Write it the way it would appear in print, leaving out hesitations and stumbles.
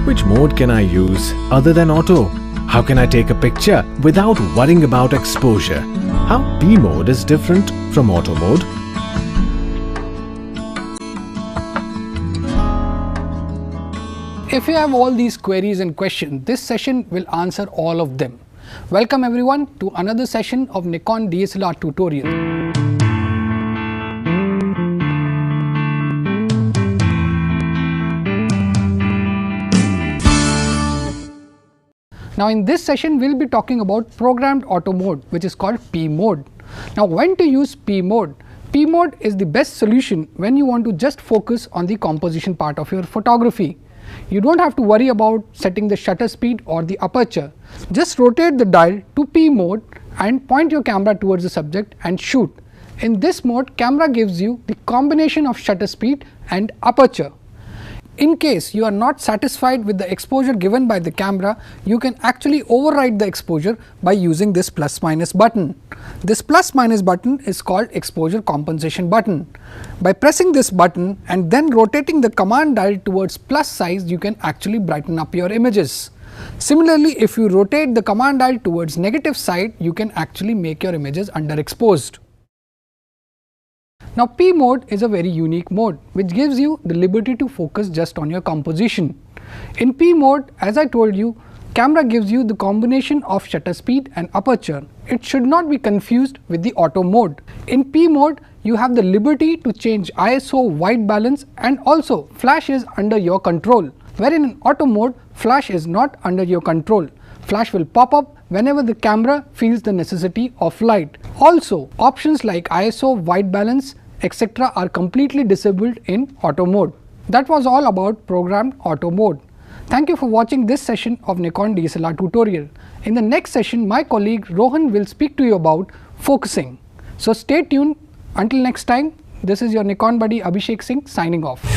Which mode can I use other than auto? How can I take a picture without worrying about exposure? How P mode is different from auto mode? If you have all these queries and questions, this session will answer all of them. Welcome everyone to another session of Nikon DSLR tutorial. Now in this session we will be talking about programmed auto mode, which is called P mode. Now when to use P mode? P mode is the best solution when you want to just focus on the composition part of your photography. You don't have to worry about setting the shutter speed or the aperture. Just rotate the dial to P mode and point your camera towards the subject and shoot. In this mode, camera gives you the combination of shutter speed and aperture. In case you are not satisfied with the exposure given by the camera, you can actually override the exposure by using this plus minus button. This plus minus button is called exposure compensation button. By pressing this button and then rotating the command dial towards plus size, you can actually brighten up your images. Similarly, if you rotate the command dial towards negative side, you can actually make your images underexposed. Now P mode is a very unique mode which gives you the liberty to focus just on your composition. In P mode, as I told you, camera gives you the combination of shutter speed and aperture. It should not be confused with the auto mode. In P mode, you have the liberty to change ISO, white balance, and also flash is under your control. Wherein in auto mode, flash is not under your control. Flash will pop up whenever the camera feels the necessity of light. Also, options like ISO, white balance, etc. are completely disabled in auto mode. That was all about programmed auto mode. Thank you for watching this session of Nikon DSLR tutorial. In the next session, my colleague Rohan will speak to you about focusing. So stay tuned. Until next time, this is your Nikon buddy Abhishek Singh signing off.